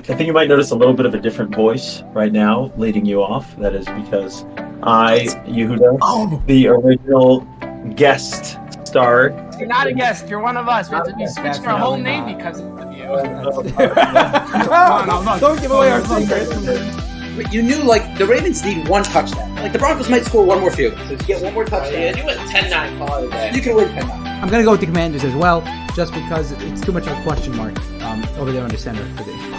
I think you might notice a little bit of a different voice right now leading you off. That is because I, Yehuda, the original guest star. You're not a guest. You're one of us. We have to be switching our whole name because of you. Don't give away our secrets. But you knew, like, the Ravens need one touchdown. Like, the Broncos might score one more field goal. So if you get one more touchdown, Yeah, you went 10-9 call today. you can win 10-9. I'm going to go with the Commanders as well, just because it's too much of a question mark over there on the center for the...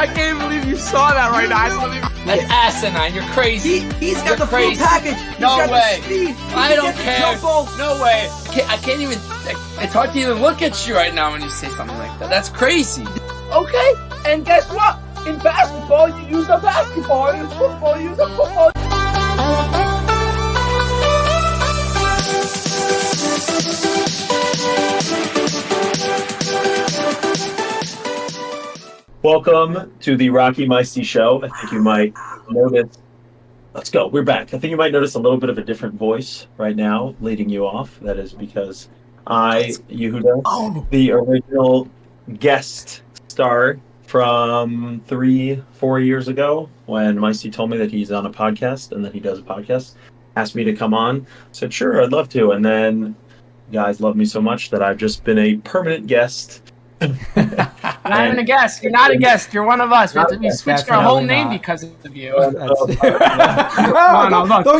I can't believe you saw that right now. That's asinine. You're crazy. He's got You're the crazy. full package. He's No got way. The speed. I don't care. Jump. No way. I can't even. It's hard to even look at you right now when you say something like that. That's crazy. Okay. And guess what? In basketball, you use a basketball. In football, you use a football. Welcome to the Rocky Meisty Show. I think you might notice. Let's go. We're back. I think you might notice a little bit of a different voice right now leading you off. That is because I, Yehuda, the original guest star from 3-4 years ago, when Meisty told me that he's on a podcast and that he does a podcast, asked me to come on. Said, sure, I'd love to. And then you guys love me so much that I've just been a permanent guest. Not even a guest. You're not a guest. You're one of us. We have to be switching our whole name because of you. Don't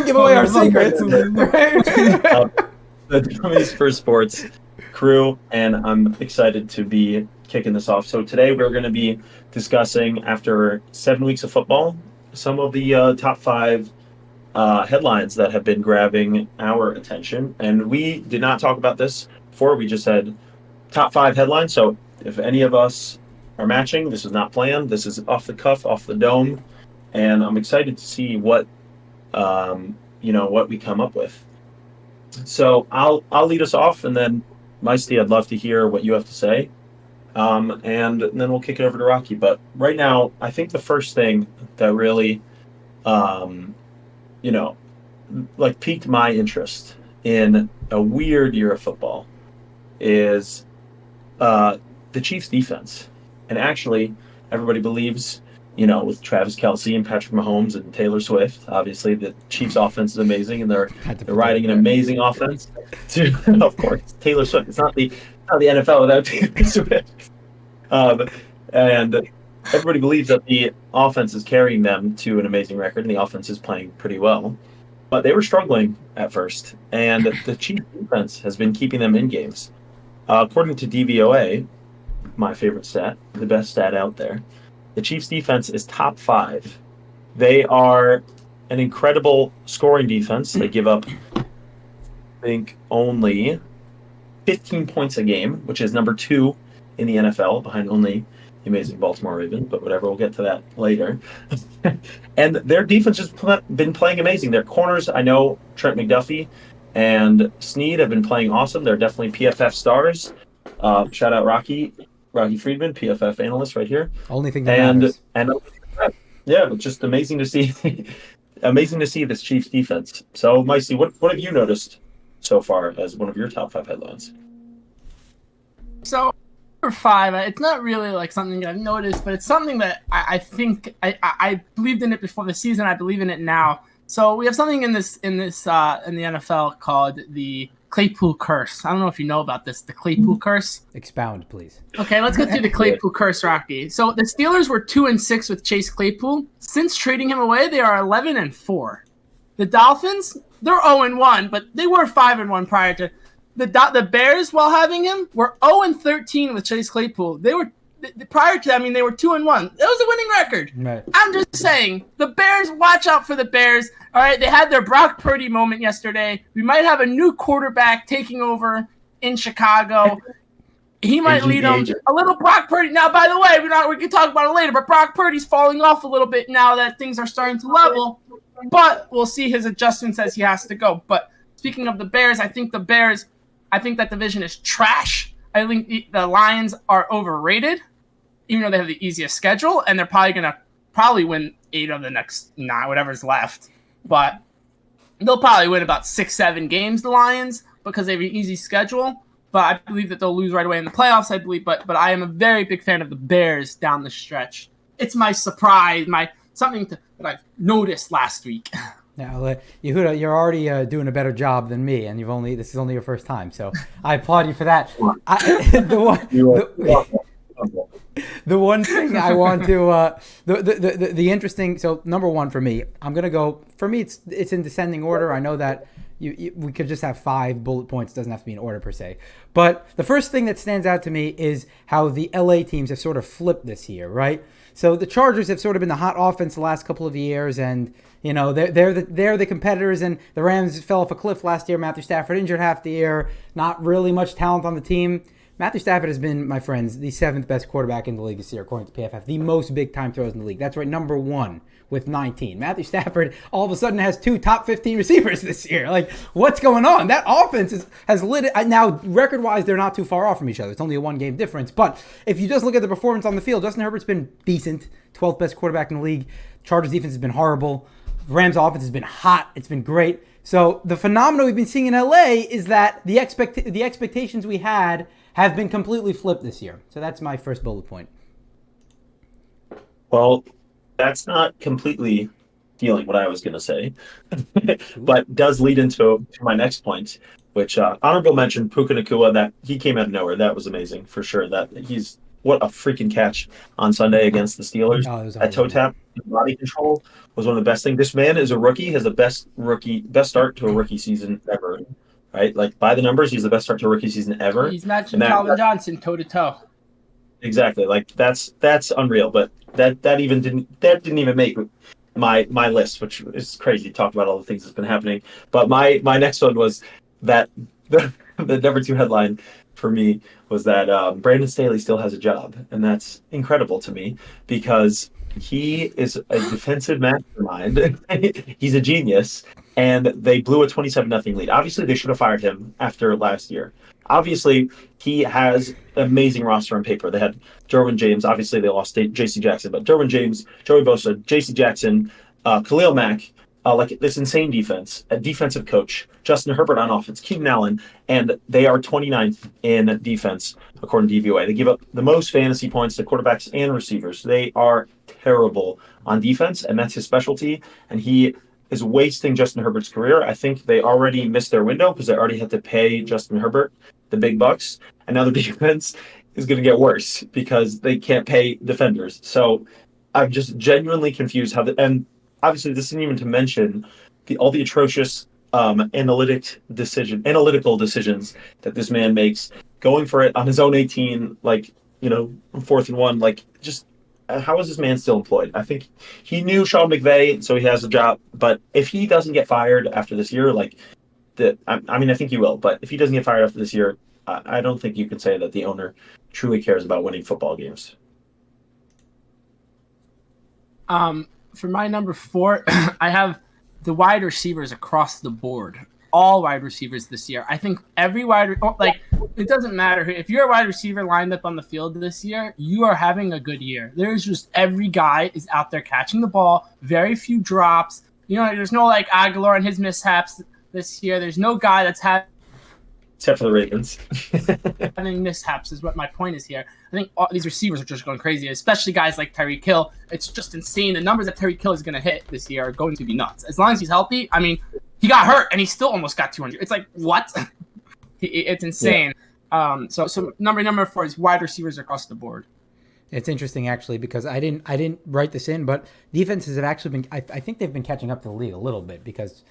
give away our secrets. The Dummies for Sports crew, and I'm excited to be kicking this off. So today we're going to be discussing, after 7 weeks of football, some of the top 5 headlines that have been grabbing our attention. And we did not talk about this before. We just said top 5 headlines. So if any of us are matching, this is not planned. This is off the cuff, off the dome, and I'm excited to see what what we come up with. So I'll lead us off, and then Meisty, I'd love to hear what you have to say, and then we'll kick it over to Rocky. But right now, I think the first thing that really, piqued my interest in a weird year of football is the Chiefs' defense. And actually, everybody believes, with Travis Kelce and Patrick Mahomes and Taylor Swift, obviously the Chiefs' offense is amazing, and they're riding an amazing offense. Of course, Taylor Swift. It's not the NFL without Taylor Swift. And everybody believes that the offense is carrying them to an amazing record, and the offense is playing pretty well. But they were struggling at first, and the Chiefs' defense has been keeping them in games. According to DVOA, my favorite stat, the best stat out there, the Chiefs' defense is top 5. They are an incredible scoring defense. They give up, I think, only 15 points a game, which is number 2 in the NFL, behind only the amazing Baltimore Ravens, but whatever, we'll get to that later. And their defense has been playing amazing. Their corners, I know Trent McDuffie and Snead have been playing awesome. They're definitely PFF stars. Shout out Rocky Friedman, PFF analyst right here. Only thing that matters. And yeah, it's just amazing to see this Chiefs defense. So, Meisty, what have you noticed so far as one of your top 5 headlines? So, number 5, it's not really like something I've noticed, but it's something that I think I believed in it before the season. I believe in it now. So we have something in the NFL called the Claypool curse. I don't know if you know about this, the Claypool curse. Expound, please. Okay, let's go through the Claypool curse, Rocky. So the Steelers were 2-6 with Chase Claypool. Since trading him away, they are 11-4. The Dolphins, they're 0-1, but they were 5-1 prior to. The Bears, while having him, were 0-13 with Chase Claypool. They were prior to that, they were 2-1. That was a winning record. Right. I'm just saying, the Bears, watch out for the Bears. All right, they had their Brock Purdy moment yesterday. We might have a new quarterback taking over in Chicago. He might lead them a little. Brock Purdy. Now, by the way, we can talk about it later, but Brock Purdy's falling off a little bit now that things are starting to level. But we'll see his adjustments as he has to go. But speaking of the Bears, I think that division is trash. I think the Lions are overrated, even though they have the easiest schedule, and they're probably going to win 8 of the next 9, whatever's left. But they'll probably win about 6-7 games, the Lions, because they have an easy schedule. But I believe that they'll lose right away in the playoffs, I believe. But I am a very big fan of the Bears down the stretch. It's my surprise, that I've noticed last week. Now, Yehuda, you're already doing a better job than me, and this is only your first time, so I applaud you for that. The one thing I want to the interesting. So number one for me, I'm gonna go. For me, it's in descending order. I know that we could just have 5 bullet points. It doesn't have to be in order per se. But the first thing that stands out to me is how the LA teams have sort of flipped this year, right? So the Chargers have sort of been the hot offense the last couple of years, and they're the competitors. And the Rams fell off a cliff last year. Matthew Stafford injured half the year. Not really much talent on the team. Matthew Stafford has been, my friends, the 7th best quarterback in the league this year, according to PFF. The most big-time throws in the league. That's right, number 1 with 19. Matthew Stafford all of a sudden has 2 top 15 receivers this year. Like, what's going on? That offense has lit it. Now, record-wise, they're not too far off from each other. It's only a 1-game difference. But if you just look at the performance on the field, Justin Herbert's been decent, 12th best quarterback in the league. Chargers defense has been horrible. Rams offense has been hot. It's been great. So the phenomenon we've been seeing in LA is that the expectations we had have been completely flipped this year. So that's my first bullet point. Well, that's not completely feeling what I was going to say, but does lead into my next point, which honorable mention, Puka Nacua, that he came out of nowhere. That was amazing for sure. What a freaking catch on Sunday against the Steelers. That toe tap, body control was one of the best things. This man is a rookie, has the best start to a rookie season ever. Right, like by the numbers, he's the best start to a rookie season ever. He's matching Calvin Johnson toe to toe. Exactly, like that's unreal. But that didn't even make my list, which is crazy to talk about all the things that's been happening. But my next one was that the number 2 headline for me was that Brandon Staley still has a job, and that's incredible to me because he is a defensive mastermind. He's a genius. And they blew a 27-0 lead. Obviously, they should have fired him after last year. Obviously, he has an amazing roster on paper. They had Derwin James. Obviously, they lost J.C. Jackson. But Derwin James, Joey Bosa, J.C. Jackson, Khalil Mack, like this insane defense, a defensive coach, Justin Herbert on offense, Keenan Allen, and they are 29th in defense, according to DVOA. They give up the most fantasy points to quarterbacks and receivers. They are terrible on defense, and that's his specialty. And he is wasting Justin Herbert's career. I think they already missed their window because they already had to pay Justin Herbert the big bucks, and now the defense is going to get worse because they can't pay defenders. So I'm just genuinely confused and obviously this isn't even to mention all the atrocious analytical decisions that this man makes, going for it on his own 18, 4th and 1, like just. How is this man still employed? I think he knew Sean McVay, so he has a job. But if he doesn't get fired after this year, I think he will. But if he doesn't get fired after this year, I don't think you can say that the owner truly cares about winning football games. For my number 4, I have the wide receivers across the board. All wide receivers this year. I think every it doesn't matter. If you're a wide receiver lined up on the field this year, you are having a good year. There's just every guy is out there catching the ball, very few drops. There's no Aguilar and his mishaps this year. There's no guy that's had except for the Ravens. having mishaps is what my point is here. I think all these receivers are just going crazy, especially guys like Tyreek Hill. It's just insane. The numbers that Tyreek Hill is going to hit this year are going to be nuts. As long as he's healthy, I mean, he got hurt and he still almost got 200. It's like, what? It's insane. Yeah. So number 4 is wide receivers across the board. It's interesting actually because I didn't write this in, but defenses have actually been. I think they've been catching up to the league a little bit because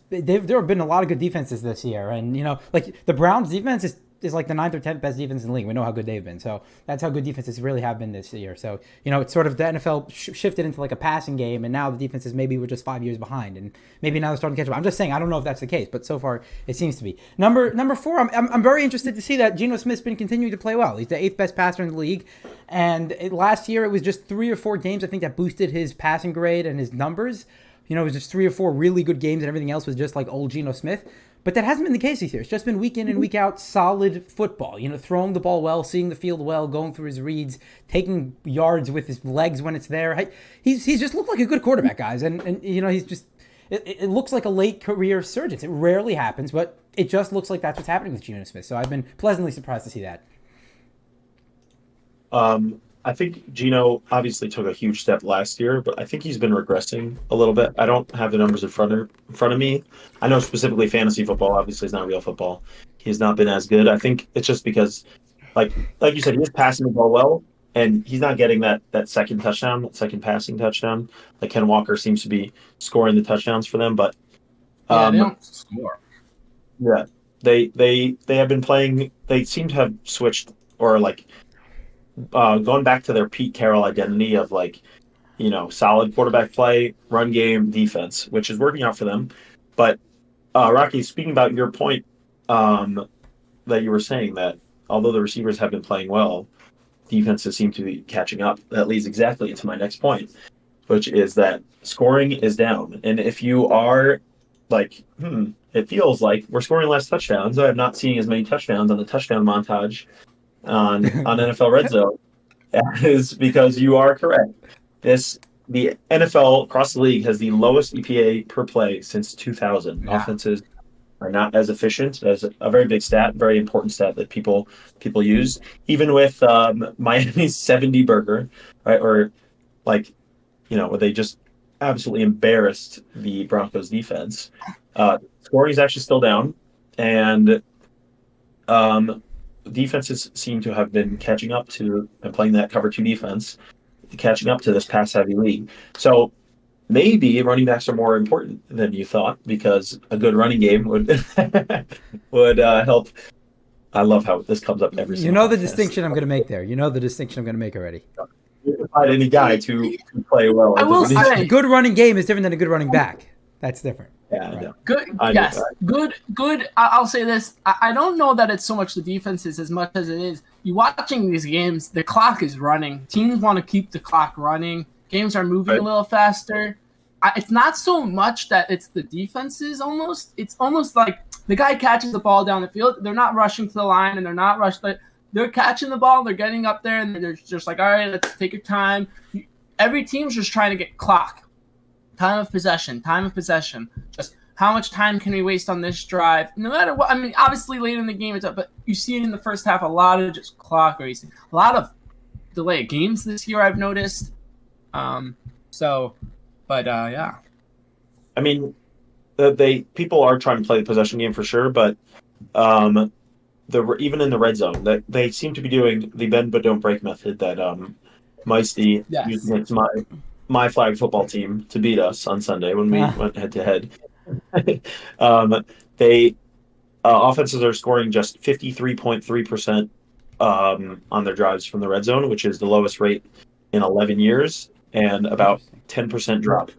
there have been a lot of good defenses this year, and the Browns defense is like the 9th or 10th best defense in the league. We know how good they've been, so that's how good defenses really have been this year. So it's sort of the NFL shifted into like a passing game, and now the defenses maybe were just 5 years behind, and maybe now they're starting to catch up. I'm just saying I don't know if that's the case, but so far it seems to be. Number 4, I'm very interested to see that Geno Smith's been continuing to play well. He's the 8th best passer in the league, and last year it was just 3 or 4 games I think that boosted his passing grade and his numbers. It was just 3 or 4 really good games, and everything else was just like old Geno Smith. But that hasn't been the case this year. It's just been week in and week out solid football. Throwing the ball well, seeing the field well, going through his reads, taking yards with his legs when it's there. He's just looked like a good quarterback, guys. And he's just it looks like a late career resurgence. It rarely happens, but it just looks like that's what's happening with Geno Smith. So I've been pleasantly surprised to see that. I think Gino obviously took a huge step last year, but I think he's been regressing a little bit. I don't have the numbers in front of me. I know specifically fantasy football obviously is not real football. He has not been as good. I think it's just because, like you said, he's passing the ball well, and he's not getting that second touchdown, that second passing touchdown. Like Ken Walker seems to be scoring the touchdowns for them, but they don't score. yeah, they have been playing. They seem to have switched or like. Going back to their Pete Carroll identity of solid quarterback play, run game, defense, which is working out for them. But Rocky, speaking about your point that you were saying that although the receivers have been playing well, defenses seem to be catching up. That leads exactly into my next point, which is that scoring is down. And if you are it feels like we're scoring less touchdowns. I am not seeing as many touchdowns on the touchdown montage on NFL Red Zone is because you are correct. The NFL across the league has the lowest EPA per play since 2000. Yeah. Offenses are not as efficient. That's a very big stat, very important stat that people use. Even with Miami's 70 burger, right? Or where they just absolutely embarrassed the Broncos defense. Scoring is actually still down, and defenses seem to have been catching up to and playing that cover 2 defense, catching up to this pass heavy league. So maybe running backs are more important than you thought because a good running game would would help. I love how this comes up every single The podcast. distinction I'm going to make there. The distinction I'm going to make already. You can find any guy to play well. I will say, A good running game is different than a good running back. That's different. Yeah, Right. I know. good. I know Yes, that. good. I'll say this. I don't know that it's so much the defenses as much as it is you watching these games. The clock is running. Teams want to keep the clock running. Games are moving Right. a little faster. It's not so much that it's the defenses. It's almost like the guy catches the ball down the field. They're not rushing to the line, and they're not rushed. They're catching the ball. They're getting up there, and they're just like, all right, let's take your time. Every team's just trying to get clock. Time of possession. Just how much time can we waste on this drive? No matter what. I mean, obviously late in the game it's up, but you see it in the first half, a lot of just clock racing. A lot of delay of games this year I've noticed. Yeah. I mean, people are trying to play the possession game for sure, but even in the red zone, that they seem to be doing the bend but don't break method that Meisty Yes. used against my flag football team to beat us on Sunday when we went head to head. They offenses are scoring just 53.3% on their drives from the red zone, which is the lowest rate in 11 years, and about 10% drop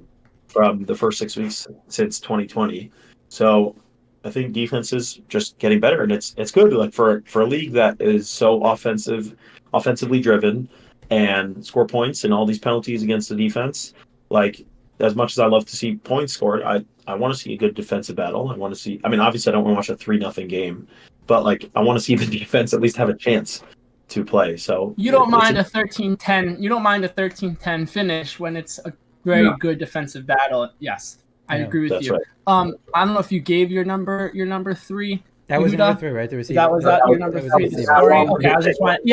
from the first 6 weeks since 2020. So I think defense is just getting better, and it's good. Like for a league that is so offensively driven and score points and all these penalties against the defense. Like as much as I love to see points scored, I want to see a good defensive battle. I want to see. I mean, obviously, I don't want to watch a 3-0 game, but I want to see the defense at least have a chance to play. So You don't mind a 13-10. You don't mind a 13-10 finish when it's a very good defensive battle. Yes, I agree with that's you. right. I don't know if you gave your number 3. That was Yehuda? number 3, right? The receiver. That was your number 3. the Scoring. Okay,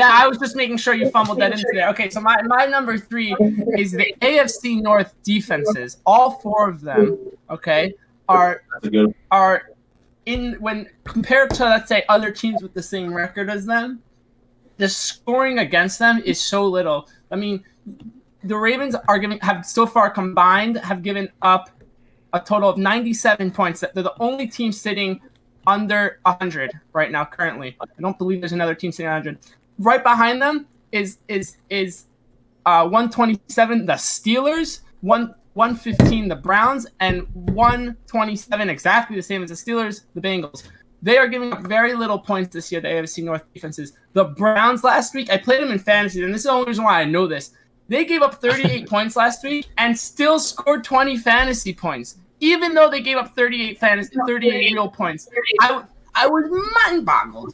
I was just making sure you fumbled that into there. Okay, so my number 3 is the AFC North defenses. All 4 of them, okay, are in when compared to, let's say, other teams with the same record as them. The scoring against them is so little. I mean, the Ravens have so far combined have given up a total of 97 points. They're the only team sitting under 100 right now currently. I don't believe there's another team sitting 100. Right behind them is 127 the Steelers, 115 the Browns, and 127 exactly the same as the Steelers, the Bengals. They are giving up very little points this year, the AFC North defenses. The Browns last week, I played them in fantasy, and this is the only reason why I know this. They gave up 38 points last week and still scored 20 fantasy points, even though they gave up 38 real points. I was mind-boggled.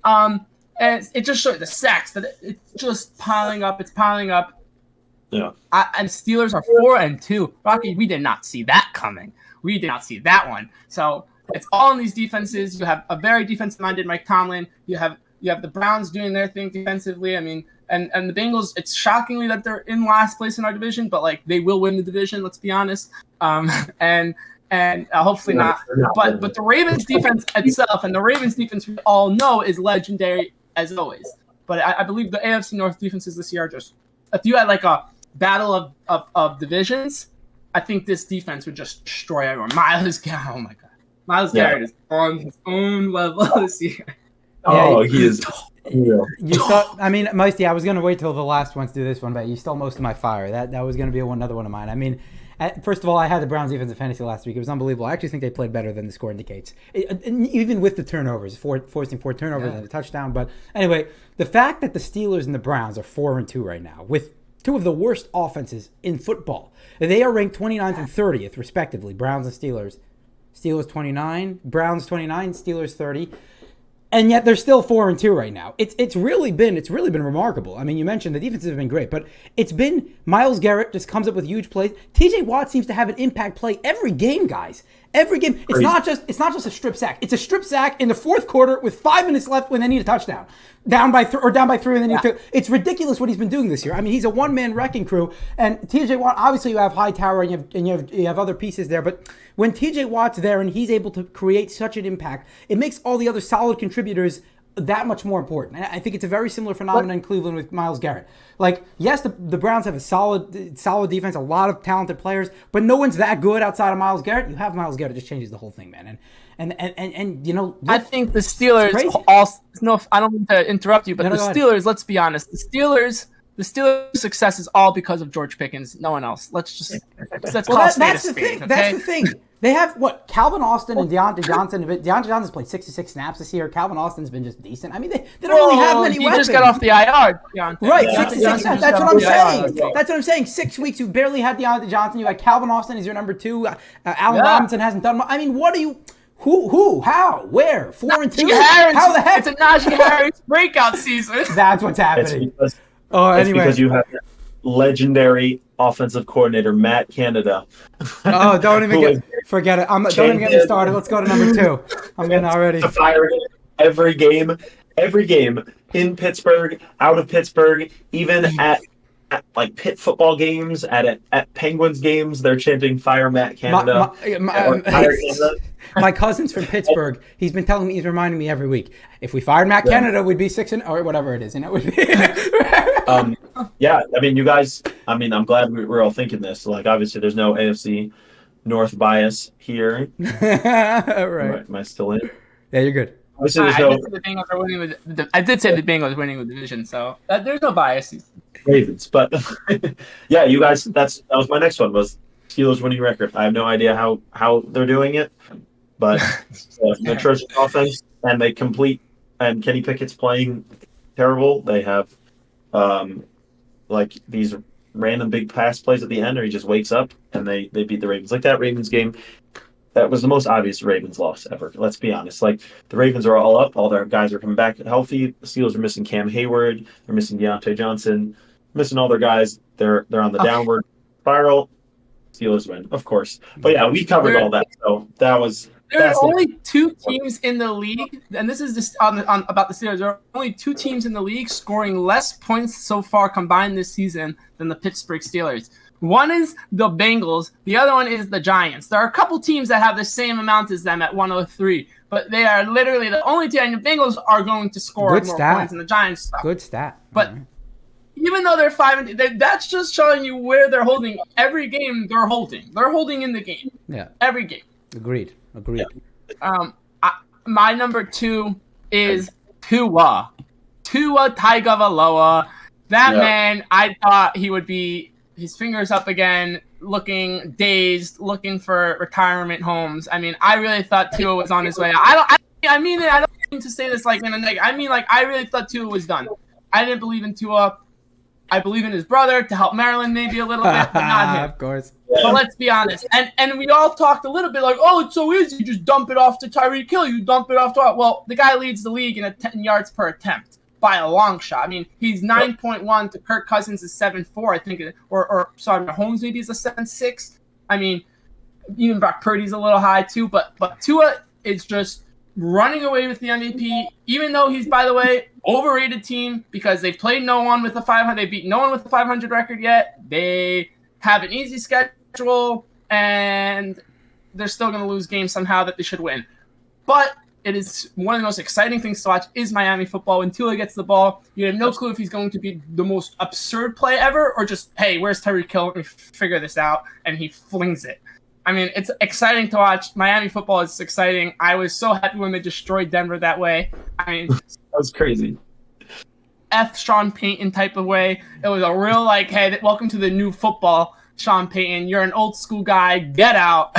And it just showed the sacks that it's just piling up. It's piling up. Yeah. And Steelers are 4-2. Rocky, we did not see that coming. We did not see that one. So it's all in these defenses. You have a very defensive-minded Mike Tomlin. You have the Browns doing their thing defensively. I mean, and the Bengals, it's shockingly that they're in last place in our division, but like they will win the division, let's be honest. And hopefully not. But the Ravens defense itself, and the Ravens defense we all know is legendary as always. But I believe the AFC North defenses this year are just, if you had like a battle of divisions, I think this defense would just destroy everyone. Miles Garrett, oh my God. Miles Garrett is on his own level this year. Oh, he is. You stole, I mean, Meisty, I was going to wait till the last one to do this one, but you stole most of my fire. That was going to be another one of mine. I mean, first of all, I had the Browns defensive fantasy last week. It was unbelievable. I actually think they played better than the score indicates, even with the turnovers, forcing 4 turnovers and a touchdown. But anyway, the fact that the Steelers and the Browns are 4-2 right now, with two of the worst offenses in football, they are ranked 29th and 30th, respectively, Browns and Steelers. Steelers 29, Browns 29, Steelers 30. And yet they're still 4-2 right now. It's really been remarkable. I mean, you mentioned the defenses have been great, but it's been Myles Garrett just comes up with huge plays. TJ Watt seems to have an impact play every game, guys. Every game. It's not just a strip sack. It's a strip sack in the fourth quarter with 5 minutes left when they need a touchdown. Down by 3 and then need to. It's ridiculous what he's been doing this year. I mean, he's a one-man wrecking crew. And TJ Watt, obviously you have Hightower and you have other pieces there, but when TJ Watt's there and he's able to create such an impact, it makes all the other solid contributors that much more important. And I think it's a very similar phenomenon in Cleveland with Myles Garrett. Like, yes, the Browns have a solid defense, a lot of talented players, but no one's that good outside of Myles Garrett. You have Myles Garrett, it just changes the whole thing, man. And you know, I think the Steelers also, no, I don't mean to interrupt you, but the Steelers, let's be honest, the Steelers' success is all because of George Pickens, no one else. Let's call it spade a spade. That's the thing. They have Calvin Austin and Deontay Johnson. Deontay Johnson's played 66 snaps this year. Calvin Austin's been just decent. I mean, they don't really have many weapons. He just got off the IR. Right, 66 snaps. That's what I'm saying. That's what I'm saying. 6 weeks, you barely had Deontay Johnson. You had Calvin Austin as your number 2. Allen Robinson hasn't done much. I mean, what are you... Who? How? Where? 4-2? How the heck? It's a Najee Harris breakout season. That's what's happening. Anyway. Because you have legendary offensive coordinator Matt Canada. Oh, don't even forget it. Don't even get me started. Let's go to number 2. I'm getting already. Fire every game in Pittsburgh, out of Pittsburgh, even at like Pitt football games, at Penguins games, they're chanting "Fire Matt Canada." My cousin's from Pittsburgh. He's been reminding me every week. If we fired Matt Canada, we'd be 6 or whatever it is. You know, we'd be. Yeah, I mean, you guys. I mean, I'm glad we're all thinking this. Like, obviously, there's no AFC North bias here. Right. Am I still in? Yeah, you're good. Obviously, I did say the Bengals winning the division, so there's no bias. Ravens, but yeah, you guys. That was my next one. Was Steelers winning record. I have no idea how they're doing it, but the atrocious offense, and they complete. And Kenny Pickett's playing terrible. They have like these random big pass plays at the end, or he just wakes up and they beat the Ravens. Like that Ravens game, that was the most obvious Ravens loss ever. Let's be honest. Like the Ravens are all up, all their guys are coming back healthy. The Steelers are missing Cam Hayward, they're missing Deontay Johnson, missing all their guys. They're on the downward spiral. Steelers win, of course. But yeah, we covered all that. So that was. There are only 2 teams in the league, and this is just on about the Steelers. There are only 2 teams in the league scoring less points so far combined this season than the Pittsburgh Steelers. One is the Bengals. The other one is the Giants. There are a couple teams that have the same amount as them at 103, but they are literally the only team. And the Bengals are going to score more points than the Giants. Good stat. But even though they're 5-2, that's just showing you where they're holding. Every game they're holding. They're holding in the game. Yeah. Every game. Agreed. My number 2 is Tua Tagovailoa. That man, I thought he would be his fingers up again, looking dazed, looking for retirement homes. I mean, I really thought Tua was on his way. I don't mean to say this like in a negative. I mean, like, I really thought Tua was done. I didn't believe in Tua. I believe in his brother to help Maryland maybe a little bit, but not him. Of course. But let's be honest. And we all talked a little bit like, oh, it's so easy. You just dump it off to Tyreek Hill. You dump it off to – well, the guy leads the league in 10 yards per attempt by a long shot. I mean, he's 9.1 to Kirk Cousins is 7.4, I think. Or sorry, Mahomes maybe is a 7.6. I mean, even Brock Purdy's a little high too, but Tua is just running away with the MVP, even though he's, by the way, overrated team because they've played no one with the 500. They beat no one with the 500 record yet. They have an easy schedule, and they're still going to lose games somehow that they should win. But it is one of the most exciting things to watch is Miami football. When Tua gets the ball, you have no clue if he's going to be the most absurd play ever or just, hey, where's Tyreek Hill? Let me figure this out. And he flings it. I mean, it's exciting to watch. Miami football is exciting. I was so happy when they destroyed Denver that way. I mean, That was crazy. F Sean Payton type of way. It was a real like, hey, welcome to the new football, Sean Payton. You're an old school guy. Get out.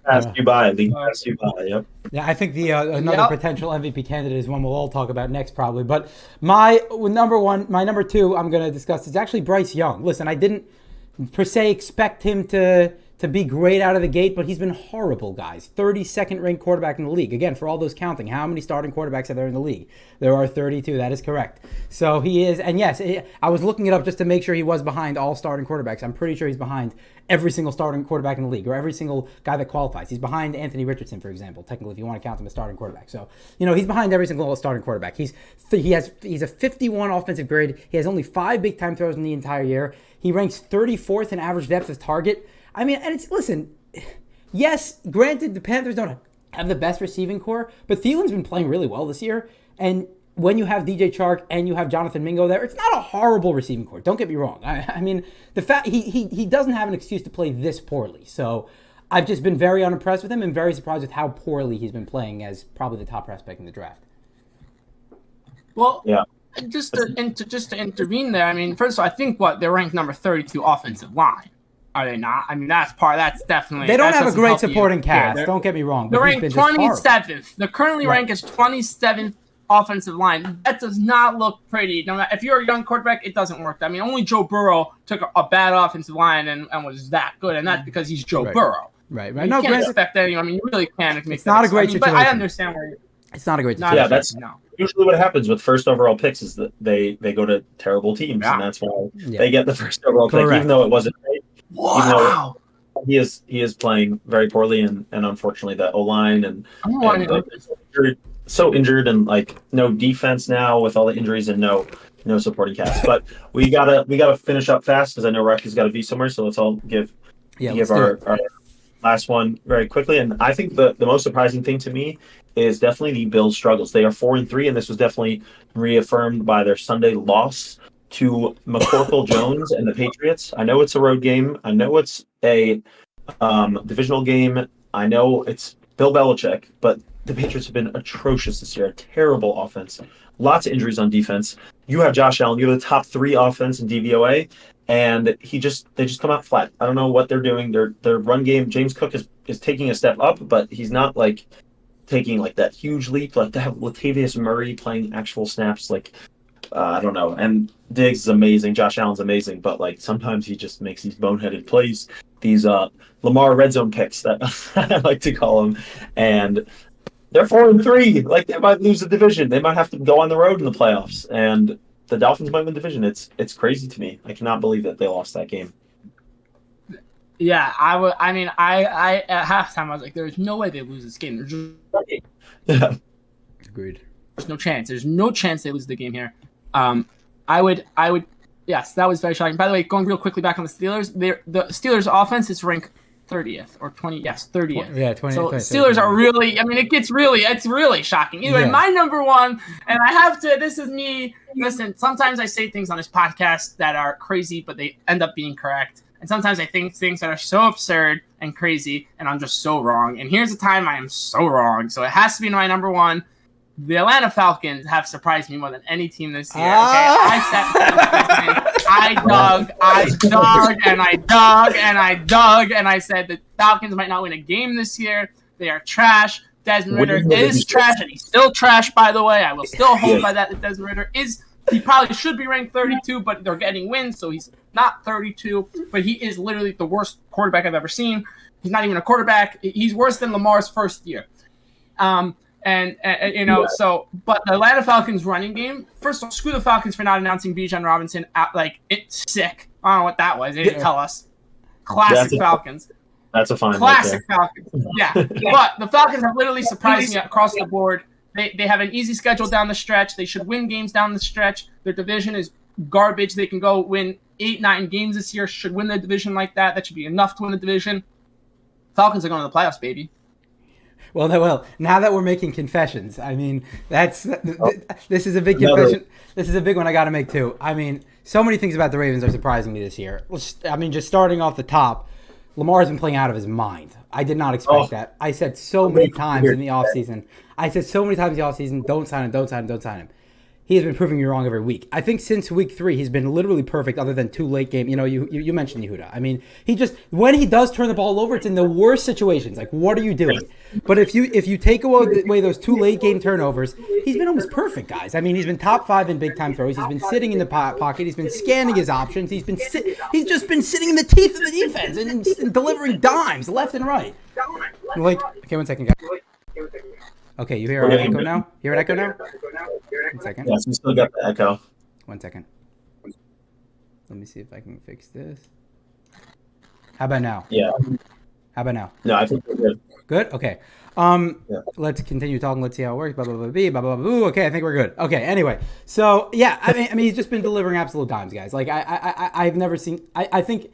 Pass you by. League pass you by. Yep. Yeah, I think the another potential MVP candidate is one we'll all talk about next probably. But my number two I'm going to discuss is actually Bryce Young. Listen, I didn't per se expect him to be great out of the gate, but he's been horrible, guys. 32nd ranked quarterback in the league. Again, for all those counting, how many starting quarterbacks are there in the league? There are 32. That is correct. So he is, and yes, I was looking it up just to make sure he was behind all starting quarterbacks. I'm pretty sure he's behind every single starting quarterback in the league, or every single guy that qualifies. He's behind Anthony Richardson, for example, technically, if you want to count him as starting quarterback. So, he's behind every single starting quarterback. He's a 51 offensive grade. He has only 5 big-time throws in the entire year. He ranks 34th in average depth of target. I mean, and listen, yes, granted, the Panthers don't have the best receiving core, but Thielen's been playing really well this year. And when you have DJ Chark and you have Jonathan Mingo there, it's not a horrible receiving core. Don't get me wrong. I mean, the fact he doesn't have an excuse to play this poorly. So I've just been very unimpressed with him and very surprised with how poorly he's been playing as probably the top prospect in the draft. Well, Yeah. Just to intervene there, I mean, first of all, I think they're ranked number 32 offensive line. Are they not? I mean, that's definitely. They don't have a great supporting cast. Don't get me wrong. They're ranked 27th. They're currently ranked as 27th offensive line. That does not look pretty. No matter, if you're a young quarterback, it doesn't work. I mean, only Joe Burrow took a bad offensive line and was that good, and that's because he's Joe Burrow. Right. You can't expect anyone. I mean, you really can't. It's not a great situation. But I understand where you're. It's not a great situation. Yeah, that's usually what happens with first overall picks is that they go to terrible teams, and that's why they get the first overall pick, even though it wasn't great. Wow. He is playing very poorly, and unfortunately the O-line and so injured and like no defense now with all the injuries and no supporting cast. But we gotta finish up fast because I know Rocky's got to be somewhere. So let's all give our last one very quickly. And I think the most surprising thing to me is definitely the Bills' struggles. They are 4-3, and this was definitely reaffirmed by their Sunday loss to McCorkle Jones and the Patriots. I know it's a road game. I know it's a divisional game. I know it's Bill Belichick, but the Patriots have been atrocious this year. A terrible offense. Lots of injuries on defense. You have Josh Allen. You have the top 3 offense in DVOA, and they just come out flat. I don't know what they're doing. Their run game, James Cook is taking a step up, but he's not like taking like that huge leap. Like to have Latavius Murray playing actual snaps, like I don't know. And Diggs is amazing. Josh Allen's amazing, but like sometimes he just makes these boneheaded plays, these Lamar red zone picks that I like to call them. And they're 4-3. Like they might lose the division. They might have to go on the road in the playoffs, and the Dolphins might win the division. It's crazy to me. I cannot believe that they lost that game. Yeah, I at halftime I was like, "There's no way they lose this game." Yeah, agreed. There's no chance. There's no chance they lose the game here. I would. Yes, that was very shocking. By the way, going real quickly back on the Steelers, the Steelers' offense is ranked 30th or 20. Yes, 30th. Yeah, 20. So Steelers are really. I mean, it's really shocking. Anyway, my number one, and I have to. This is me. Listen, sometimes I say things on this podcast that are crazy, but they end up being correct. And sometimes I think things that are so absurd and crazy, and I'm just so wrong. And here's the time I am so wrong. So it has to be my number one. The Atlanta Falcons have surprised me more than any team this year. Okay, I dug, and I said the Falcons might not win a game this year. They are trash. Desmond Ridder is trash, and he's still trash, by the way. I will still hold by that Desmond Ridder is. He probably should be ranked 32, but they're getting wins, so he's not 32. But he is literally the worst quarterback I've ever seen. He's not even a quarterback. He's worse than Lamar's first year. So, but the Atlanta Falcons running game, first of all, screw the Falcons for not announcing Bijan Robinson. It's sick. I don't know what that was. They didn't tell us. Classic Falcons. That's a fine right Classic there. Falcons. Yeah. But the Falcons have literally surprised me across the board. They have an easy schedule down the stretch. They should win games down the stretch. Their division is garbage. They can go win 8-9 games this year. Should win the division like that. That should be enough to win the division. Falcons are going to the playoffs, baby. Well, now that we're making confessions, I mean, this is a big confession. This is a big one I got to make too. I mean, so many things about the Ravens are surprising me this year. Just starting off the top, Lamar's been playing out of his mind. I did not expect that. I said so many times in the offseason. Don't sign him, don't sign him, don't sign him. He has been proving me wrong every week. I think since week 3, he's been literally perfect other than 2 late game. You mentioned Yehuda. I mean, when he does turn the ball over, it's in the worst situations. Like, what are you doing? But if you take away those 2 late game turnovers, he's been almost perfect, guys. I mean, he's been top 5 in big time throws. He's been sitting in the pocket. He's been scanning his options. He's just been sitting in the teeth of the defense and delivering dimes left and right. Okay, 1 second, guys. Okay, you hear an echo now? Hear an echo now? 1 second. Yes, we still got the echo. 1 second. Let me see if I can fix this. How about now? Yeah. How about now? No, I think we're good. Good? Okay. Let's continue talking. Let's see how it works. Blah, blah, blah, blah, blah, blah, blah. Okay, I think we're good. Okay, anyway. So, yeah, I mean, he's just been delivering absolute dimes, guys. Like, I've never seen... I think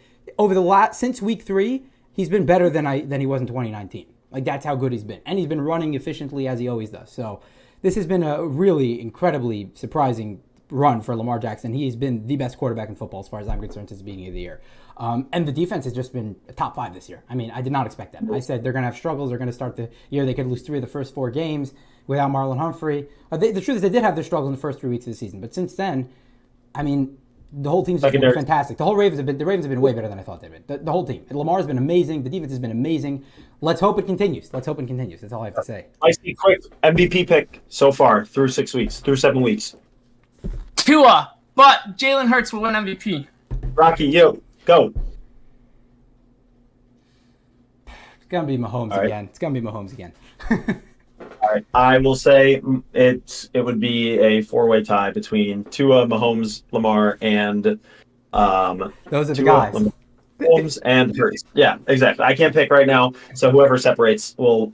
since week 3, he's been better than he was in 2019. Like, that's how good he's been. And he's been running efficiently as he always does. So this has been a really incredibly surprising run for Lamar Jackson. He's been the best quarterback in football as far as I'm concerned since the beginning of the year. And the defense has just been a top 5 this year. I mean, I did not expect that. I said they're going to have struggles. They're going to start the year. They could lose 3 of the first 4 games without Marlon Humphrey. The truth is they did have their struggle in the first 3 weeks of the season. But since then, I mean, the whole team's been fantastic. The Ravens have been way better than I thought they'd been. The whole team. And Lamar's been amazing. The defense has been amazing. Let's hope it continues. That's all I have to say. I see quick MVP pick so far through 7 weeks. Tua, but Jalen Hurts will win MVP. Rocky, you go. It's gonna be Mahomes again. It's gonna be Mahomes again. All right, I will say it would be a 4-way tie between Tua, Mahomes, Lamar, and those are the Tua, guys. Mahomes and Hurts. Yeah, exactly. I can't pick right now, so whoever separates will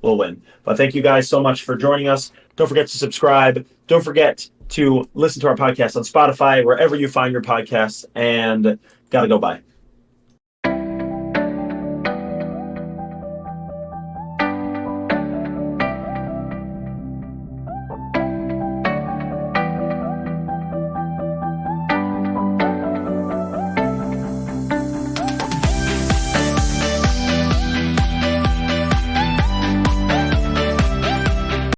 win. But thank you guys so much for joining us. Don't forget to subscribe. Don't forget to listen to our podcast on Spotify, wherever you find your podcasts, and gotta go bye.